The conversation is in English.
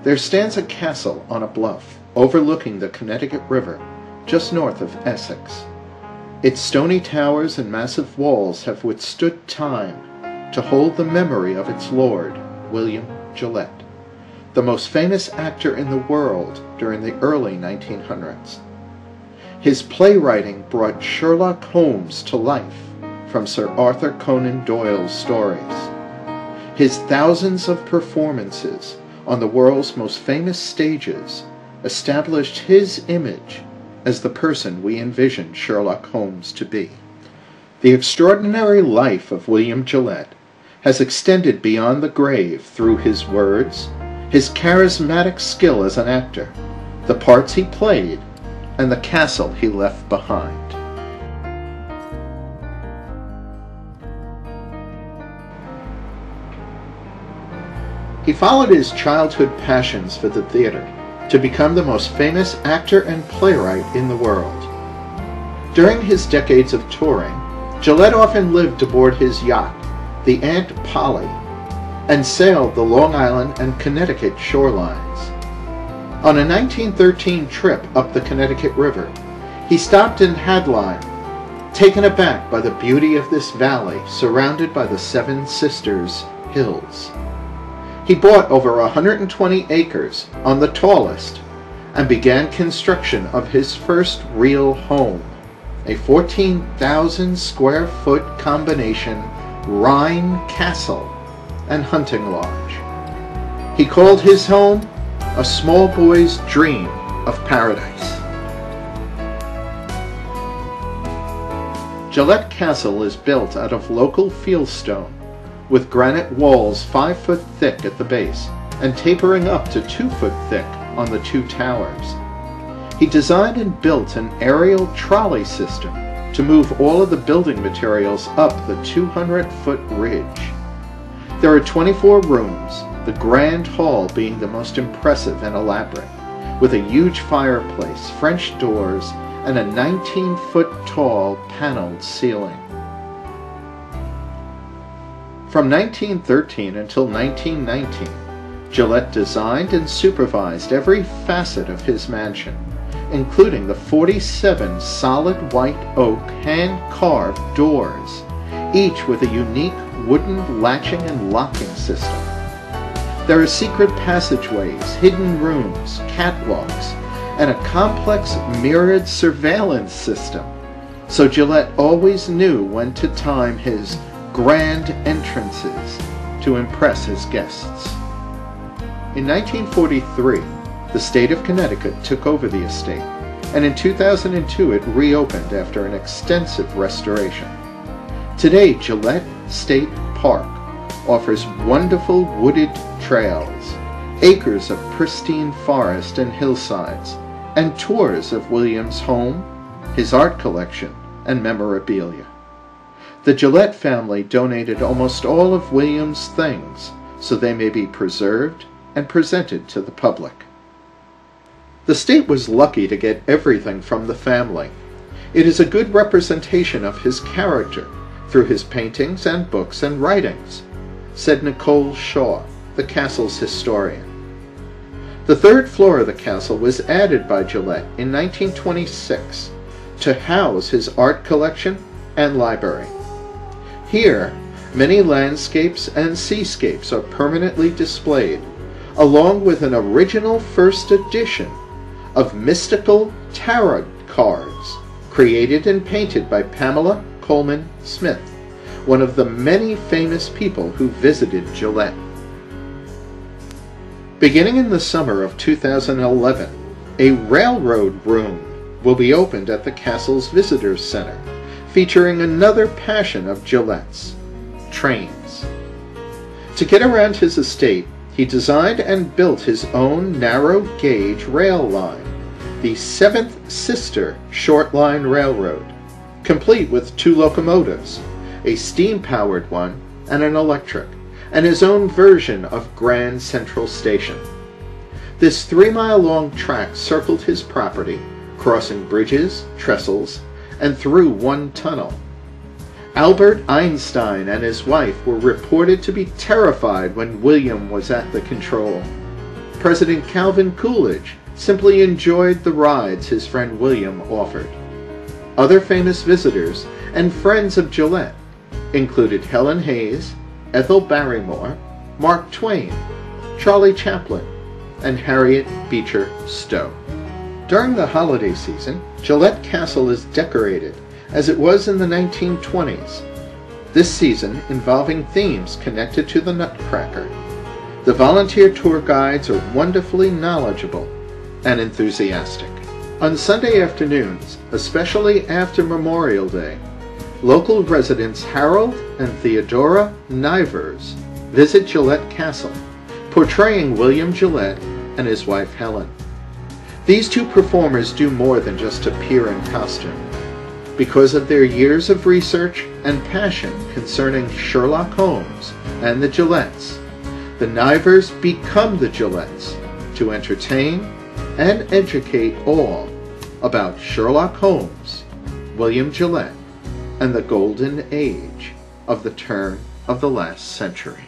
There stands a castle on a bluff overlooking the Connecticut River just north of Essex. Its stony towers and massive walls have withstood time to hold the memory of its lord, William Gillette, the most famous actor in the world during the early 1900s. His playwriting brought Sherlock Holmes to life from Sir Arthur Conan Doyle's stories. His thousands of performances on the world's most famous stages established his image as the person we envision Sherlock Holmes to be. The extraordinary life of William Gillette has extended beyond the grave through his words, his charismatic skill as an actor, the parts he played, and the castle he left behind. He followed his childhood passions for the theater to become the most famous actor and playwright in the world. During his decades of touring, Gillette often lived aboard his yacht, the Aunt Polly, and sailed the Long Island and Connecticut shorelines. On a 1913 trip up the Connecticut River, he stopped in Hadline, taken aback by the beauty of this valley surrounded by the Seven Sisters Hills. He bought over 120 acres on the tallest and began construction of his first real home, a 14,000 square foot combination Rhine castle and hunting lodge. He called his home a small boy's dream of paradise. Gillette Castle is built out of local fieldstone, with granite walls 5 foot thick at the base and tapering up to 2 foot thick on the 2 towers. He designed and built an aerial trolley system to move all of the building materials up the 200-foot ridge. There are 24 rooms, the grand hall being the most impressive and elaborate, with a huge fireplace, French doors, and a 19-foot tall paneled ceiling. From 1913 until 1919, Gillette designed and supervised every facet of his mansion, including the 47 solid white oak hand-carved doors, each with a unique wooden latching and locking system. There are secret passageways, hidden rooms, catwalks, and a complex mirrored surveillance system, so Gillette always knew when to time his grand entrances to impress his guests. In 1943, the state of Connecticut took over the estate, and in 2002 it reopened after an extensive restoration. Today, Gillette State Park offers wonderful wooded trails, acres of pristine forest and hillsides, and tours of William's home, his art collection, and memorabilia. The Gillette family donated almost all of William's things so they may be preserved and presented to the public. The state was lucky to get everything from the family. It is a good representation of his character through his paintings and books and writings, said Nicole Shaw, the castle's historian. The 3rd floor of the castle was added by Gillette in 1926 to house his art collection and library. Here, many landscapes and seascapes are permanently displayed, along with an original first edition of mystical tarot cards created and painted by Pamela Colman Smith, one of the many famous people who visited Gillette. Beginning in the summer of 2011, a railroad room will be opened at the castle's Visitors Center, featuring another passion of Gillette's, trains. To get around his estate, he designed and built his own narrow-gauge rail line, the Seventh Sister Short Line Railroad, complete with 2 locomotives, a steam-powered one and an electric, and his own version of Grand Central Station. This 3-mile-long track circled his property, crossing bridges, trestles, and through one tunnel. Albert Einstein and his wife were reported to be terrified when William was at the control. President Calvin Coolidge simply enjoyed the rides his friend William offered. Other famous visitors and friends of Gillette included Helen Hayes, Ethel Barrymore, Mark Twain, Charlie Chaplin, and Harriet Beecher Stowe. During the holiday season, Gillette Castle is decorated as it was in the 1920s, this season involving themes connected to the Nutcracker. The volunteer tour guides are wonderfully knowledgeable and enthusiastic. On Sunday afternoons, especially after Memorial Day, local residents Harold and Theodora Nivers visit Gillette Castle, portraying William Gillette and his wife Helen. These two performers do more than just appear in costume. Because of their years of research and passion concerning Sherlock Holmes and the Gillettes, the Nivers become the Gillettes to entertain and educate all about Sherlock Holmes, William Gillette, and the golden age of the turn of the last century.